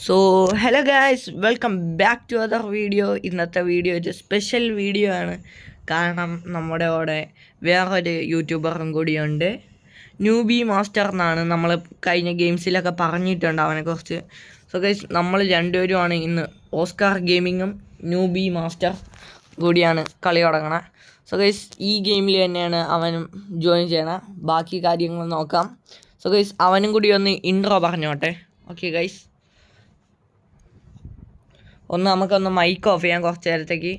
So hello guys, welcome back to other video. ഇന്നത്തെ video ഒരു special video ആണ്. കാരണം നമ്മുടെ കൂടെ വേറൊരു യൂട്യൂബറും കൂടിയുണ്ട്. ന്യൂബി മാസ്റ്റർ എന്നാണ് നമ്മൾ കഴിഞ്ഞ ഗെയിംസിലൊക്കെ പറഞ്ഞിട്ടുണ്ട് അവനെക്കുറിച്ച്. സോ ഗൈസ്, നമ്മൾ രണ്ടുപേരുമാണ് ഇന്ന് ഓസ്കാർ ഗെയിമിങ്ങും ന്യൂബി മാസ്റ്റർ കൂടിയാണ് കളി തുടങ്ങണത്. സോ ഗൈസ്, ഈ ഗെയിമിൽ തന്നെയാണ് അവനും ജോയിൻ ചെയ്യണം. ബാക്കി കാര്യങ്ങൾ നോക്കാം. സോ ഗൈസ്, അവനും കൂടി ഒന്ന് ഇൻട്രോ പറഞ്ഞോട്ടെ. ഓക്കെ ഗൈസ്, നമുക്കൊന്ന് മൈക്ക് ഓഫ് ചെയ്യാം കുറച്ച് നേരത്തേക്ക്.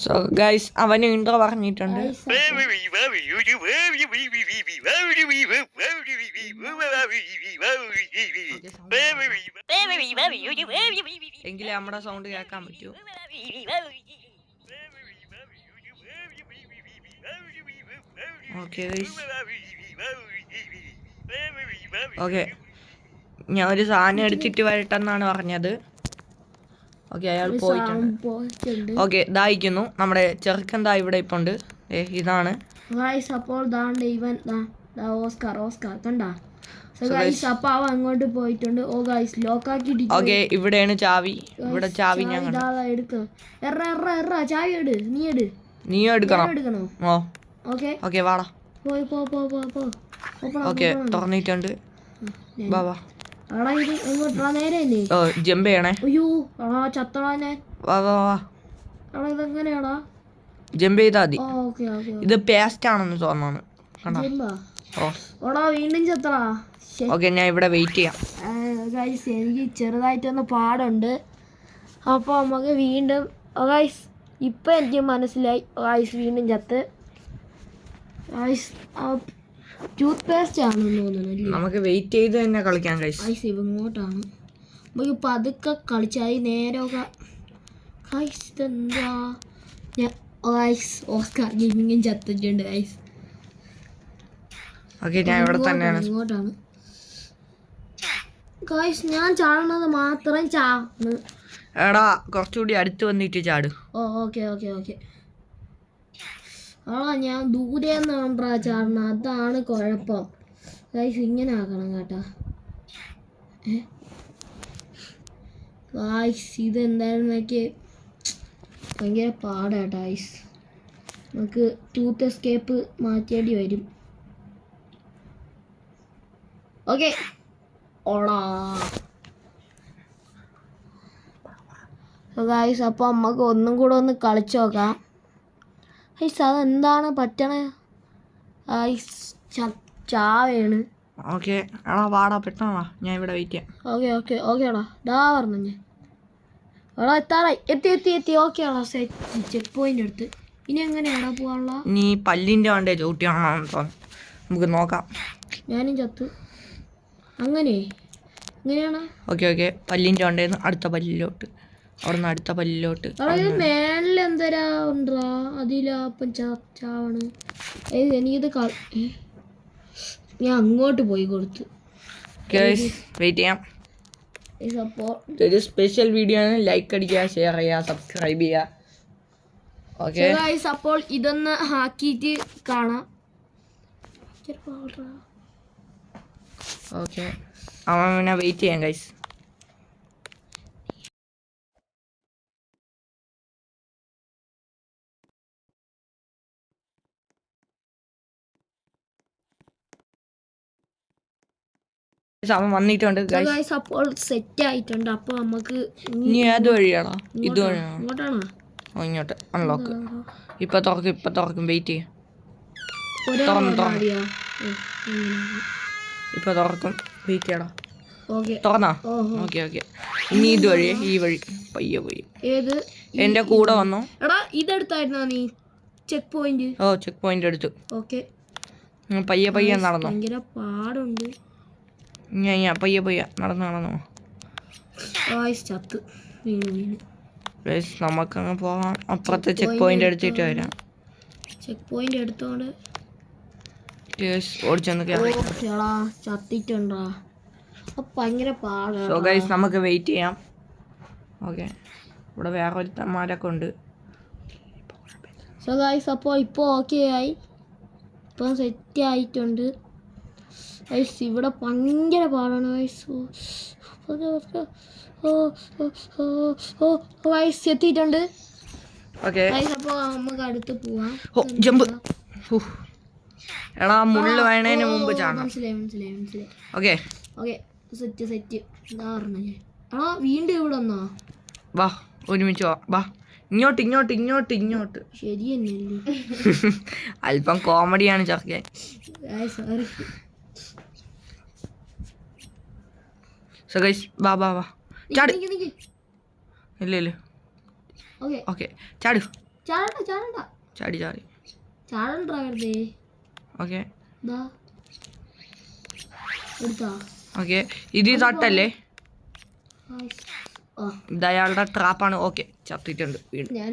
സോ ഗൈസ്, അവന് ഇൻട്രോ പറഞ്ഞിട്ടുണ്ട്. എങ്കിലേ നമ്മുടെ സൗണ്ട് കേൾക്കാൻ പറ്റൂ. ഓക്കെ ഗൈസ്, ഓക്കെ, ഞാൻ ഒരു സാധനം എടുത്തിട്ട് വരട്ടെന്നാണ് പറഞ്ഞത്. ഓക്കെ, അയാൾ പോയിട്ടുണ്ട്. ഓക്കെ, ഇതായിരിക്കുന്നു നമ്മുടെ ചെറുക്കൻ. ദാ ഇവിടെ ഇപ്പൊ ഉണ്ട്. ഇതാണ്. അപ്പോൾ അങ്ങോട്ട് പോയിട്ടുണ്ട്. ഓക്കെ, ഇവിടെയാണ് ചാവി. ഇവിടെ ചാവി ഞാൻ നീ എടുക്കണോ? ഓക്കെ വാടാ. ഓക്കെ, തുറന്നിട്ടുണ്ട്. വാ വാ. ജമ്പ് ചെയ്യണേ. വാ വാ വാ, ജമ്പ് ചെയ്താ മതി. ഇത് പേസ്റ്റ് ആണെന്ന് തോന്നുന്നു. വീണ്ടും ചത്തടാ. ഓക്കെ, ഞാൻ ഇവിടെ വെയിറ്റ് ചെയ്യാം. എനിക്ക് ചെറുതായിട്ടൊന്ന് പാടുണ്ട്. അപ്പോൾ നമുക്ക് വീണ്ടും ഇപ്പം എനിക്ക് മനസ്സിലായി. വീണ്ടും ചത്ത്. ടൂത്ത് പേസ്റ്റ് ആണെന്ന് തോന്നുന്നു. നമുക്ക് വെയിറ്റ് ചെയ്ത് തന്നെ കളിക്കാൻ ഇങ്ങോട്ടാണ് നമുക്ക് പതുക്കെ കളിച്ചാൽ നേരമൊക്കെ. ഇതെന്താ, ഓസ്കാർ ഗെയിമിങ്ങും ചത്തിട്ടുണ്ട്. ഇങ്ങോട്ടാണ് ഞാൻ ചാടുന്നത് മാത്രം ചാടുന്നു. എടാ, കുറച്ചുകൂടി അടുത്ത് വന്നിട്ട് ചാട്. Okay okay okay. ഞാൻ ദൂരെ നിന്നാണ്ടാ ചാടണം, അതാണ് കുഴപ്പം. ഇങ്ങനെ ആക്കണം കേട്ടാ. ഇതെന്തായിരുന്നൊക്കെ ഭയങ്കര പാടാട്ടാ. നമുക്ക് ടൂത്ത് എസ്കേപ്പ് മാറ്റേണ്ടി വരും. ഓക്കെ, അപ്പോൾ നമുക്ക് ഒന്നും കൂടെ ഒന്ന് കളിച്ചു നോക്കാം. അതെന്താണ് പറ്റണേ? ചാവേണ്. ഓക്കെ എടാ, വാടാ, പെട്ടെന്ന് വാ, ഞാൻ ഇവിടെ വെയിറ്റ് ചെയ്യാം. ഓക്കെ ഓക്കെ ഓക്കെ എടാ, പറഞ്ഞു ഞാൻ. എത്താറായി. എത്തി. ഓക്കെ ആടാ, ചെക്ക് പോയിന്റ് എടുത്ത്. ഇനി എങ്ങനെയാടാ പോകാനുള്ള? നീ പല്ലിൻ്റെ വണ്ടേ ചവിട്ടിയാണോ തോന്നുന്നു. നമുക്ക് നോക്കാം. ഞാനും ചത്ത്. എങ്ങനെയാണ്? ഓക്കെ, പല്ലിൻ്റെ വണ്ടേന്ന് അടുത്ത പല്ലിലോട്ട്, അവിടെ നിന്ന് അടുത്ത പല്ലിലോട്ട്. മേളിൽ എന്തരാ ഉണ്ടാ? അതിലാപ്പം ചാവണ്. എനിക്കിത് ഞാൻ അങ്ങോട്ട് പോയി കൊടുത്തു. വെയിറ്റ് ചെയ്യാം. ഒരു സ്പെഷ്യൽ വീഡിയോ ആണ്. ലൈക്ക് അടിക്കുക, ഷെയർ ചെയ്യുക, സബ്സ്ക്രൈബ് ചെയ്യുക. ഓക്കെ, അപ്പോൾ ഇതൊന്ന് ആക്കിയിട്ട് കാണാം. ഓക്കെ, അവനെ വെയിറ്റ് ചെയ്യാം ഗൈസ്. അവൻ വന്നിട്ടുണ്ട്. അപ്പോൾ സെറ്റ് ആയിട്ടുണ്ട്. അപ്പോൾ നമുക്ക് നീ ഏത് വഴിയാണോ? ഇത് വഴിയാണോ? ഇങ്ങോട്ടാണോ? ഇങ്ങോട്ട് അൺലോക്ക്. ഇപ്പൊ തുറക്കും. വെയിറ്റ് ചെയ്യും. ഇപ്പൊ തുറക്കും. വെയിറ്റ് ചെയ്യടാ. തുറന്നാ? ഓക്കെ. ഇനി ഇത് വഴി, ഈ വഴി പയ്യെ പോയി. എന്റെ കൂടെ വന്നോ? എടാ, ഇതെടുത്തായിരുന്നോ നീ ചെക്ക് പോയിന്റ്? ചെക്ക് പോയിന്റ് എടുത്തു. ഓക്കെ, പയ്യെ നടന്നു. ഭയങ്കര പാടുണ്ട്. പയ്യെ നടന്നു. ഗായ്സ് ചത്ത് വീണ് ഗൈസ് നമുക്കങ്ങ് പോകാം. അപ്പുറത്തെ ചെക്ക് പോയിന്റ് എടുത്തിട്ട് വരാം. ചെക്ക് പോയിന്റ് എടുത്തോണ്ട് ഗൈസ് ഓടിച്ചൊന്ന് കയറി. ചേടാ ചത്തിട്ടുണ്ടാ ഭയങ്കര പാടാ. സോ ഗൈസ് നമുക്ക് വെയിറ്റ് ചെയ്യാം. ഓക്കെ, ഇവിടെ വേറെ ഒരുത്തന്മാരൊക്കെ ഉണ്ട്. സോ ഗൈസ് അപ്പോൾ ഇപ്പോൾ ഓക്കെ ആയി, ഇപ്പം സെറ്റ് ആയിട്ടുണ്ട് ഗൈസ്. ഇവിടെ ഭയങ്കര പാടാണ് ഗൈസ്. ഗൈസ് എത്തിയിട്ടുണ്ട്. ഓക്കെ ഗൈസ് അപ്പോൾ നമുക്ക് അടുത്ത് പോവാം. ജമ്പ്. എടാ മുള്ളു വേണേന് മുമ്പ് ചാടണം. മനസ്സിലായി. ഓക്കെ ഓക്കെ സെറ്റ് എന്താ പറഞ്ഞ ഞാൻ. എടാ വീണ്ടും ഇവിടെ വന്നോ? വാ ഒരുമിച്ച് വാ. ഇങ്ങോട്ട് ശരി തന്നെയല്ലേ. അല്പം കോമഡിയാണ് ചർക്കാൻ. സോറി. സോ ഗൈസ് വാ ചാട്. ഇല്ല ഓക്കെ ഓക്കെ ചാടു. ചാടണ്ട ചാടി വെറുതെ. ഓക്കെ ദാ എടുത്താ. ഓക്കെ ഇത് തട്ടല്ലേ, ഗൈസ് ആ ഇത് അയാളുടെ ട്രാപ്പാണ്. ഓക്കെ ചത്തിട്ടുണ്ട് വീട്. ഞാൻ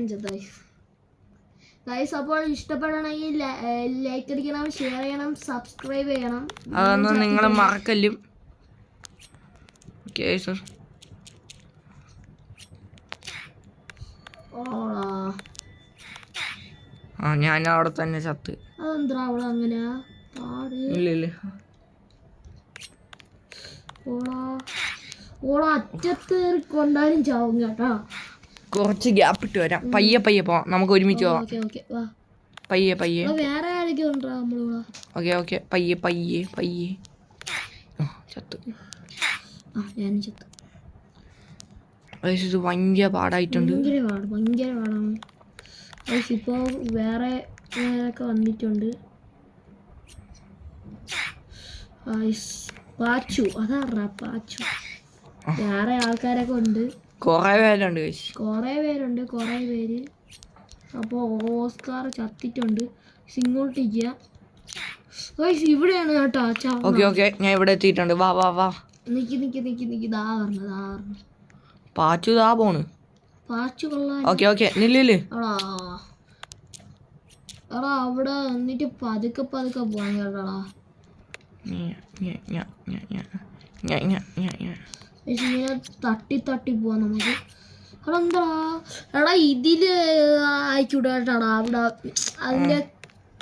ഗൈസ് അപ്പോൾ ഇഷ്ടപ്പെടണമെങ്കിൽ ലൈക്ക് അടിക്കണം, ഷെയർ ചെയ്യണം, സബ്സ്ക്രൈബ് ചെയ്യണം. അതൊന്നും നിങ്ങൾ മറക്കല്ലും. Okay sir. ആ ഞാൻ അവിടെ തന്നെ ചത്ത്. അതെന്താ അവിടെ അങ്ങനെ പാട്? ഇല്ല ഓളാ അറ്റത്ത് കൊണ്ടാലും ചാവും കേട്ടാ. കുറച്ച് ഗ്യാപ്പ് ഇട്ട് വരാം. പയ്യെ പോവാം, നമുക്ക് ഒരുമിച്ച് പോവാം. ഓക്കെ വാ. പയ്യെ വേറെ ആരൊക്കെ ഉണ്ടാ നമ്മളിവിടെ? ഓക്കെ പയ്യെ. ചത്ത്. ഞാൻ ചത്തു. ഇത് ഭയങ്കര പാടായിട്ടുണ്ട്. ഭയങ്കര പാടാണ്. ഇപ്പോൾ വേറെ ഒക്കെ വന്നിട്ടുണ്ട്. പാച്ചു അതാ പാച്ചു. വേറെ ആൾക്കാരൊക്കെ ഉണ്ട്, കൊറേ പേരുണ്ട്. കുറേ പേര്. അപ്പോൾ ഓസ്കാർ ചത്തിട്ടുണ്ട്. ഇങ്ങോട്ടിരിക്കുക ഇവിടെയാണ് കേട്ടോ. ഓക്കെ ഞാൻ ഇവിടെ എത്തിയിട്ടുണ്ട്. വാ. നിക്ക് ദാ പറഞ്ഞു. പാച്ചു ദാ പോണ്. പാച്ചു കൊള്ളാൻ. ഓക്കെ നില്ല്. എടാ അവിടെ എന്നിട്ട് പതുക്കെ പോവാൻ കേട്ടാടാ. ഇങ്ങനെ തട്ടി പോവാം നമുക്ക്. അതെന്താ എടാ ഇതില് അയച്ചുവിടാട്ടാടാ. അവിടെ അതിന്റെ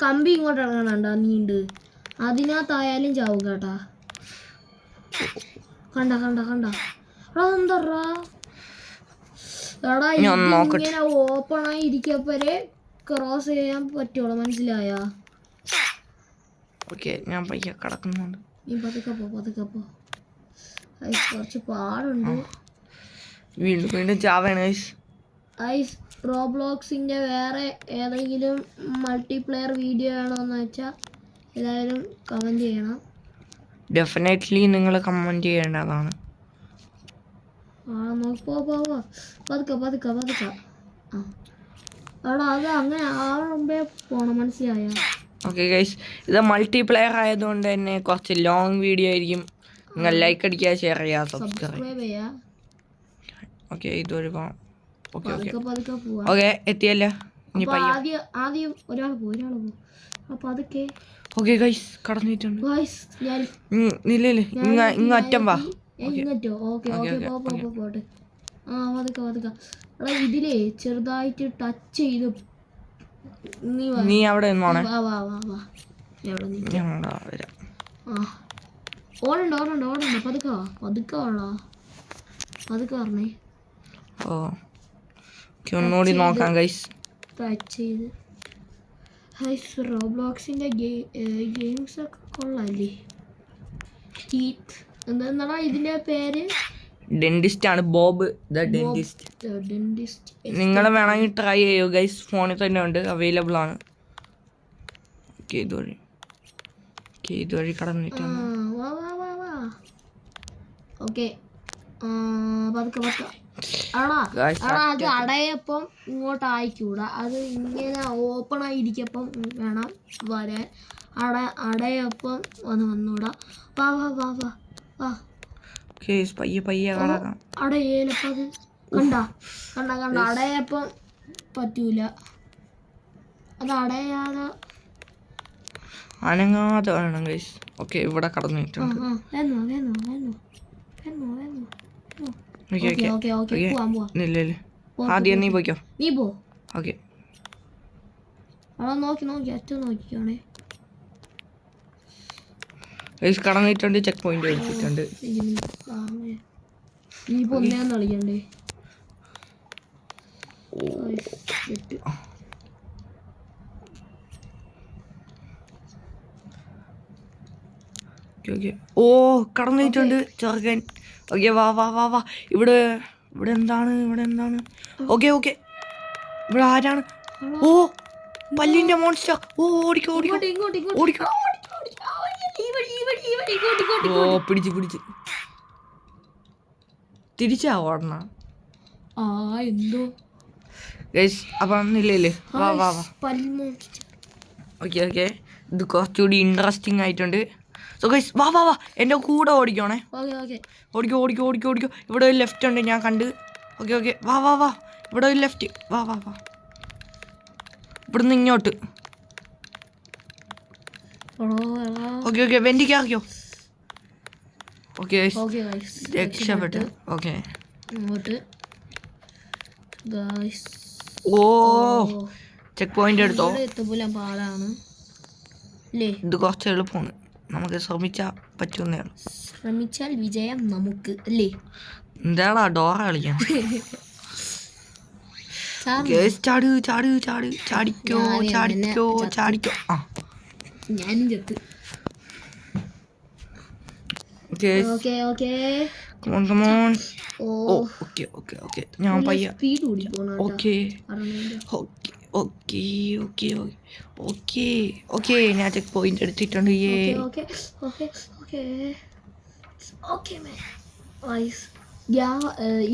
കമ്പി ഇങ്ങോട്ട് ഇറങ്ങണണ്ട നീണ്ട്, അതിനകത്തായാലും ചാവും കേട്ടാ. കണ്ട എടാ എന്താ എടാ ഇങ്ങനെ ഓപ്പൺ ആയി ഇരിക്കപ്പോരെ ക്രോസ് ചെയ്യാൻ പറ്റുള്ളൂ, മനസ്സിലായ? ഓക്കെ ഞാൻ പയ്യെ കിടക്കുന്നുണ്ട്. നീ പതുക്കെ പോ. കുറച്ച് പാടുണ്ട്. വീണ്ടും ചാവാണ്. റോബ്ലോക്സിന്റെ വേറെ ഏതെങ്കിലും മൾട്ടിപ്ലെയർ വീഡിയോ ആണോന്ന് വെച്ചാൽ എല്ലാവരും കമന്റ് ചെയ്യണം. ഡെഫിനറ്റ്ലി നിങ്ങൾ കമന്റ് ചെയ്യേണ്ടതാണ്. പതുക്കെ എടാ അത് അങ്ങനെ ആവുമ്പേ പോണം, മനസ്സിലായ? ഓക്കെ ഗൈസ്, ഇത് മൾട്ടിപ്ലെയർ ആയതുകൊണ്ട് തന്നെ കുറച്ച് ലോങ് വീഡിയോ ആയിരിക്കും. നിങ്ങൾ ലൈക്ക് അടിക്കുക, ഷെയർ ചെയ്യുക, സബ്സ്ക്രൈബ് ചെയ്യുക. ഓക്കെ ഇതൊരു പോവാം. ഓക്കെ എത്തിയല്ലോ. ഇനി ആദ്യം ഒരാൾ പോ. പതുക്കെ. ഓക്കെ ഗൈസ് കടന്നിട്ടുണ്ട്. ഞാൻ ഇങ്ങ അറ്റം വാ. ഇങ്ങോട്ടോ? ഓക്കെ പോട്ടെ. പതുക്കെ. എടാ ഇതിലേ ചെറുതായിട്ട് ടച്ച് ചെയ്ത് നീ അവിടെ നിന്നോണേ. ഓടണ്ട. പതുക്കെ പറഞ്ഞേ. ഒന്നുകൂടി നോക്കാം ഗൈസ്. ടച്ച് ചെയ്ത് റോബ്ലോക്സിന്റെ ഗെയിംസ് ഒക്കെ കൊള്ളാല്ലേ. എന്താ ഇതിന്റെ പേര്? ഡെന്റിസ്റ്റ് ആണ്, ബോബ് ദ ഡെന്റിസ്റ്റ്. നിങ്ങൾ വേണമെങ്കിൽ ട്രൈ ചെയ്യൂ ഗൈസ്, ഫോണിൽ തന്നെ ഉണ്ട്, അവൈലബിൾ ആണ്. ഇതുവഴി കടന്നിട്ടുണ്ട്. ഓക്കെ പതുക്കെ. അത് അടയപ്പം ഇങ്ങോട്ട് അയക്കൂടാ, അത് ഇങ്ങനെ ഓപ്പൺ ആയിരിക്കപ്പം വേണം വരാൻ. അടയപ്പം വന്നൂടാ. വാ കേസ് പയ്യെ പയ്യെ കടക്കാം. അടയേലപ്പം അത് കണ്ട കണ്ട കണ്ട അടയപ്പം പറ്റൂല. അത് അടയാതെ അനങ്ങാതെ വേണം കേസ്. ഓക്കെ ഇവിടെ കടന്നിട്ടുണ്ട്. ഇല്ല ആദ്യം നീ പോയിക്കോ. നീ പോ. ഓക്കെ നോക്കി നോക്കി അച്ഛൻ നോക്കിക്കോണേ. കേസ് കടന്നിട്ടുണ്ട്. ചെക്ക് പോയിന്റ് എടുത്തിട്ടുണ്ട്. ഇനിയിപ്പോ ഒന്നേന്ന് കളിക്കണ്ടേ. ഓ കടന്നിട്ടുണ്ട് ചെറുക്കൻ. ഓക്കെ വാ വാ വാ വാ. ഇവിടെ ഇവിടെ എന്താണ് ഓക്കെ ഓക്കെ ഇവിടെ ആരാണ്? ഓ പല്ലിന്റെ മോൺസ്റ്റർ. ഓ ഓടിക്കോ ഓടിക്കോ ഓടിക്കോ. ഓ പിടിച്ച് തിരിച്ചാ ഓടണ. എന്തോ അപ്പം ഇല്ലേ വാ വാ വാ. ഓക്കെ ഓക്കെ ഇത് കുറച്ചുകൂടി ഇൻട്രസ്റ്റിംഗ് ആയിട്ടുണ്ട്. സോ ഗൈസ് വാ വാ വാ എൻ്റെ കൂടെ ഓടിക്കോണേ. ഓടിക്കോ. ഇവിടെ ഒരു ലെഫ്റ്റ് ഉണ്ട് ഞാൻ കണ്ട്. ഓക്കെ വാ വാ വാ. ഇവിടെ ഒരു ലെഫ്റ്റ്. വാ വാ വാ. ഇവിടുന്ന് ഇങ്ങോട്ട്. ഓക്കെ വെന്റിക്കാറിയോ. ഓക്കെ രക്ഷപ്പെട്ടു. ഓക്കെ ഓ ചെക്ക് പോയിന്റ് എടുത്തോ. ഇത് കുറച്ച് എളുപ്പമാണ്. നമുക്ക് ശ്രമിച്ചാൽ വിജയം നമുക്ക് അല്ലേ. എന്താടാ ഡോറ കളിക്കാൻ. ചാടിക്കോ. ഞാനും ചത്ത്. ഞാൻ പയ്യ. ഓക്കെ ഞാൻ ചെക്ക് പോയിന്റ് എടുത്തിട്ടുണ്ട്.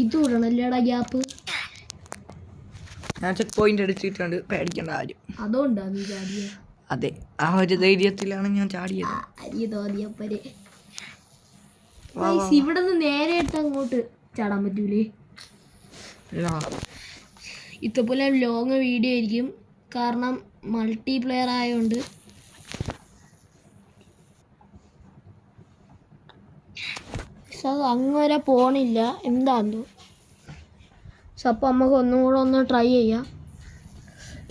ഇത് വിടണല്ലേടാ ഗ്യാപ്പ്. ഞാൻ ചെക്ക് പോയിന്റ് എടുത്തിട്ടുണ്ട്. പേടിക്കേണ്ട കാര്യം. അതുകൊണ്ടാ നീ ചാടിയ? അതെ ആ ഒരു ധൈര്യത്തിലാണ് ഞാൻ ചാടിയത്. ഇവിടെ നിന്ന് നേരെ എടുത്ത് അങ്ങോട്ട് ചാടാൻ പറ്റൂലേ. ഇതുപോലെ ലോങ് വീഡിയോ ആയിരിക്കും കാരണം മൾട്ടിപ്ലെയർ ആയതുകൊണ്ട്. അത് അങ്ങനെ പോണില്ല എന്താന്തോ. അപ്പം നമുക്ക് ഒന്നും കൂടെ ഒന്ന് ട്രൈ ചെയ്യാം.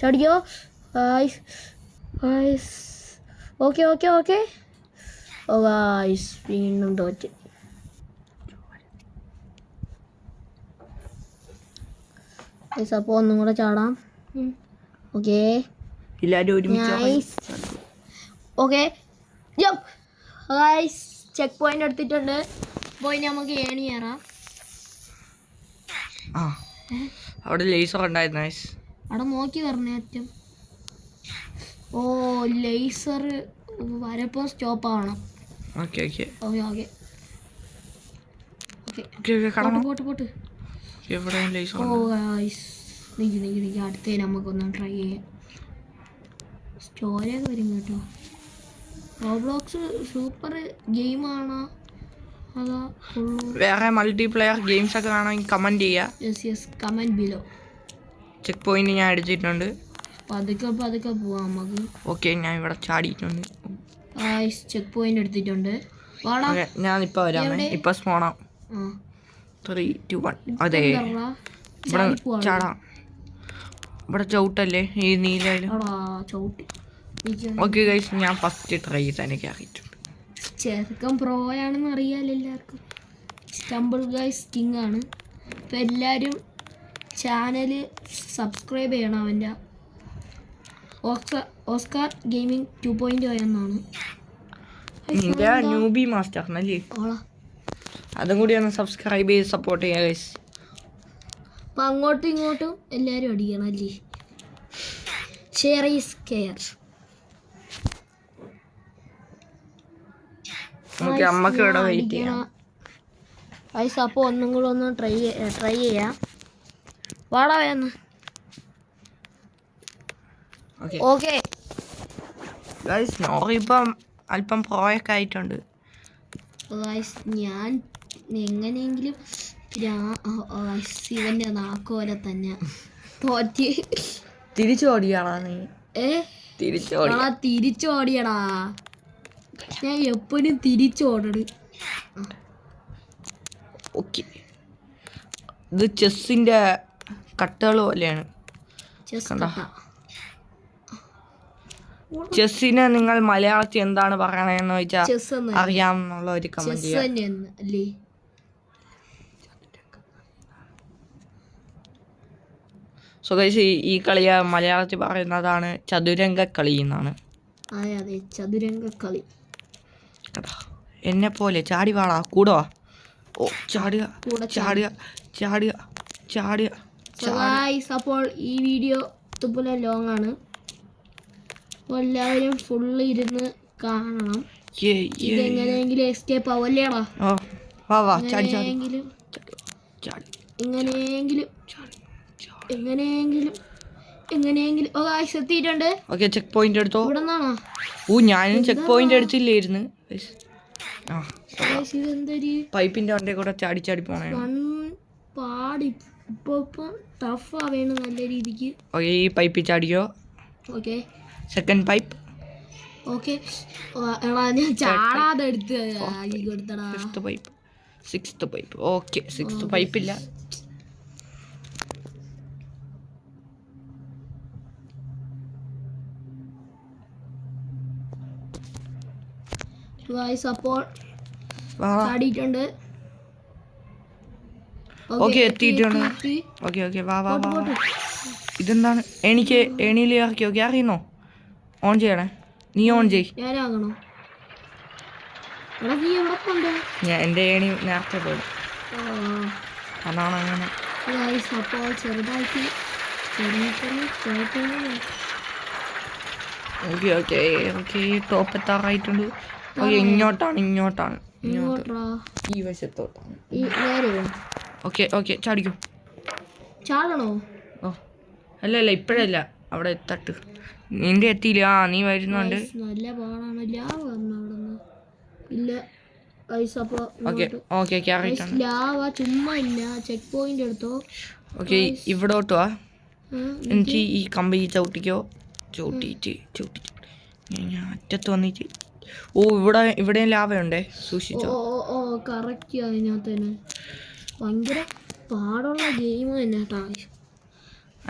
ചാടിക്കോ. ഓക്കെ വീണ്ടും തോറ്റ്. അപ്പോൾ ഒന്നും കൂടെ ചാടാം. ഓക്കെ ചെക്ക് പോയിന്റ് എടുത്തിട്ടുണ്ട്. പോയി നമുക്ക് ഏണി കയറാം. അവിടെ ലേസർ ഉണ്ടായിരുന്നു. അവിടെ നോക്കി പറഞ്ഞ അറ്റം. ഓ ലേസർ വരപ്പോ സ്റ്റോപ്പ് ആവണം. പോട്ട്. നിക്ക് അടുത്തേ നമുക്കൊന്ന് ട്രൈ ചെയ്യാം. സ്റ്റോറിയൊക്കെ വരും കേട്ടോ. റോബ്ലോക്സ് സൂപ്പർ ഗെയിമാണ്. അതാ വേറെ മൾട്ടിപ്ലെയർ ഗെയിംസ് ഒക്കെ കാണാമെങ്കിൽ കമന്റ് ചെയ്യാം. Comment below. ചെക്ക് പോയിന്റ് ഞാൻ എടുത്തിട്ടുണ്ട്. പതുക്കെ പോവാം നമുക്ക്. ഓക്കെ ഞാൻ ഇവിടെ ചാടിയിട്ടുണ്ട്. ചെക്ക് പോയിന്റ് എടുത്തിട്ടുണ്ട്. ഞാൻ ഇപ്പൊ വരാം. ഇപ്പൊ സ്പോണാം. 3, 2, 1. അതെ ഇവിടെ ചാടാം. ഇവിടെ ചവിട്ടല്ലേ ഈ നീലയില്. ഓക്കെ ഗൈസ് ഞാൻ ഫസ്റ്റ് ട്രൈ തന്നെ കയറിയിട്ടുണ്ട്. ചെറുക്കം പ്രോയാണെന്ന് അറിയാലോ എല്ലാവർക്കും. സ്റ്റംബിൾ ഗൈസ് കിങ് ആണ്. അപ്പം എല്ലാവരും ചാനൽ സബ്സ്ക്രൈബ് ചെയ്യണം. അവൻ്റെ ഓസ്കാർ ഗെയിമിംഗ് 2.0 എന്നാണ്. ന്യൂബി മാസ്റ്ററിനല്ലേ. അതും കൂടി ഒന്ന് സബ്സ്ക്രൈബ് ചെയ്ത് സപ്പോർട്ട് ചെയ്യുക ഗൈസ്. അപ്പം അങ്ങോട്ടും ഇങ്ങോട്ടും എല്ലാവരും അടിക്കണം അല്ലേ. Share is care. അമ്മക്ക് ഇവിടെ വെയിറ്റ് ചെയ്യാം. അപ്പോൾ ഒന്നും കൂടെ ഒന്ന് ട്രൈ ചെയ്യാം. വാടാ വേന്ന്. ഓക്കെ ഗൈസ് നോറിപ്പം അല്പം പ്രോയൊക്കെ ആയിട്ടുണ്ട്. ഞാൻ എങ്ങനെയെങ്കിലും ശിവന്റെ നാക്കോലെ തന്നെ തോറ്റി തിരിച്ചോടിയാണോ നീ? തിരിച്ചോടി. തിരിച്ചോടിയടാ. ഞാൻ എപ്പോഴും തിരിച്ചോടണ്. ഓക്കെ, ഇത് ചെസ്സിന്റെ കട്ടകൾ പോലെയാണ്. ചെസ്സിനെ നിങ്ങൾ മലയാളത്തിൽ എന്താണ് പറയണെന്ന് ചോദിച്ചാൽ അറിയാമെന്നുള്ള ഒരു കമന്റ് അല്ലേ? സോ ഗൈസ്, ഈ കളിയ മലയാളത്തിൽ പറയുന്നതാണ് ചതുരംഗ കളി എന്നാണ്. അതെ, ചതുരംഗ കളി. എന്നെ പോലെ ചാടി വാടാ, കൂടെ വാ. ഓ, ചാടുക ചാടുക ചാടുക ചാടുക. അപ്പോൾ ഈ വീഡിയോ ഇതുപോലെ ലോങ് ആണ്. അപ്പോൾ എല്ലാവരും ഫുള്ള് ഇരുന്ന് കാണണം. ഇതെങ്ങനെയെങ്കിലും എസ്കേപ്പ് ആവല്ലേടാ. എങ്ങനെയെങ്കിലും എത്തിയിട്ടുണ്ട്. ഓക്കെ, ചെക്ക് പോയിന്റ് എടുത്തോ. ഇവിടെ നിന്നാണോ? ഓ, ഞാനും ചെക്ക് പോയിന്റ് എടുത്തില്ലായിരുന്നു. പൈപ്പിന്റെ വണ്ടി കൂടെ ചാടി ചാടി പോണേ. പാടി ഇപ്പൊ ടഫ് ആവേണ് നല്ല രീതിക്ക്. ഓക്കെ, ഈ പൈപ്പിൽ ചാടിയോ. Okay, second pipe. ഓക്കെ, ഞാൻ ചാടാതെ എടുത്ത് കൊടുത്തടാ. Sixth pipe. ഓക്കെ, സിക്സ്ത് പൈപ്പില്ല. അപ്പോൾ ചാടിയിട്ടുണ്ട്. ഓക്കെ, എത്തിയിട്ടുണ്ട്. ഓക്കെ ഓക്കെ, വാ വാ വാ. ഇതെന്താണ്? എനിക്ക് എണിയിൽ ഇറക്കി. ഓക്കെ, അറിയുന്നോ? ഓൺ ചെയ്യണേ. നീ ഓൺ ചെയ്. ഞാനാകണോ? ഞാൻ എൻ്റെ ഏണി നേരത്തെ പോയി. അതാണ് അങ്ങനെ. അപ്പോൾ ചെറുതായിട്ട് ഓക്കെ ഓക്കെ ഓക്കെ, ടോപ്പ് എത്താറായിട്ടുണ്ട്. ഓക്കെ, ഇങ്ങോട്ടാണ് ഈ വശത്തോട്ടാണ്. Okay okay, ചാടിക്കോ. ചാടണോ? ഓ, അല്ല ഇപ്പോഴല്ല, അവിടെ തട്ട്. നിന്റെ എത്തിയില്ല. നീ വരുന്നുണ്ട്. നല്ല പാടാണ്. ഇല്ല, ഓക്കെ ഓക്കെ, ലാവ ചുമ്മാ ഇല്ല. ചെക്ക് പോയിന്റ് എടുത്തോ. ഓക്കെ, ഇവിടോട്ട് വാ. എനിക്ക് ഈ കമ്പി ചവിട്ടിക്കോ. ചവിട്ടിട്ട് ഞാൻ അറ്റത്ത് വന്നിട്ട്. ഓ, ഇവിടെയും ലാവയുണ്ടേ, സൂക്ഷിച്ചോ. ഓ കറക്റ്റ്. അതിനകത്ത് തന്നെ ഭയങ്കര പാടുള്ള ഗെയിം തന്നെ കേട്ടോ.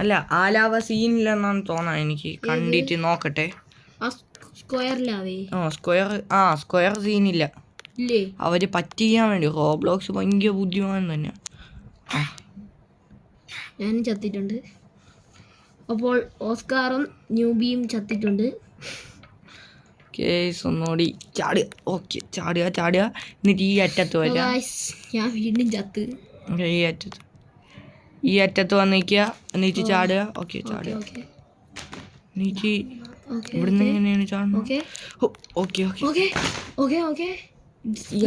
അല്ല, ആ ലാവ സീനില്ലെന്നാണ് തോന്നാൻ എനിക്ക്. കണ്ടിട്ട് നോക്കട്ടെ. സ്ക്വയർ സീനില്ല. അവര് പറ്റിക്കാൻ വേണ്ടി. റോബ്ലോക്സ് ഭയങ്കര ബുദ്ധിമാൻ തന്നെ. ഞാനും ചത്തിട്ടുണ്ട്. അപ്പോൾ ഓസ്കാറും ന്യൂബിയും ചത്തിട്ടുണ്ട്. കേസ് ഒന്നുകൂടി ചാടുക. ഓക്കെ, ചാടുക. എന്നിട്ട് ഈ അറ്റത്ത് വരാം. ഞാൻ വീണ്ടും ചത്ത്. ഈ അറ്റത്ത് വന്നിരിക്കുക. എന്നിട്ട് ചാടുക. ഓക്കെ, ചാടുക. എന്നിട്ട് ഇവിടുന്ന് എങ്ങനെയാണ് ചാടുന്നത്? ഓക്കെ.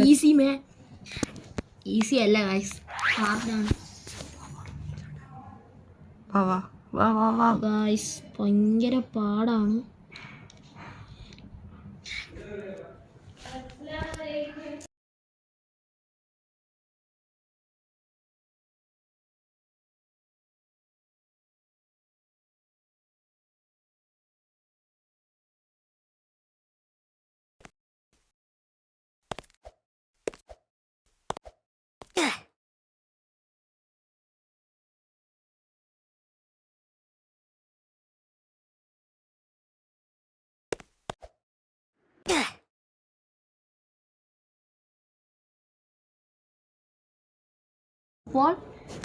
Easy man. ഈസി അല്ല ഗൈസ്, ഹാർഡാണ്. ഗൈസ് ഭയങ്കര പാടാണ്. അപ്പോൾ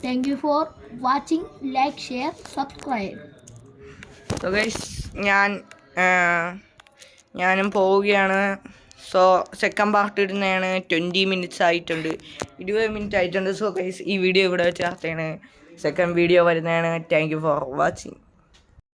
thank you for watching. Like, share, subscribe. So guys, ഞാനും പോവുകയാണ്. സോ സെക്കൻഡ് പാർട്ട് ഇടുന്നതാണ്. 20 minutes ആയിട്ടുണ്ട്, 20 minutes ആയിട്ടുണ്ട്. സോ ഗൈസ്, ഈ വീഡിയോ ഇവിടെ വെച്ച് ചേർത്താണ്. സെക്കൻഡ് വീഡിയോ വരുന്നതാണ്. Thank you for watching.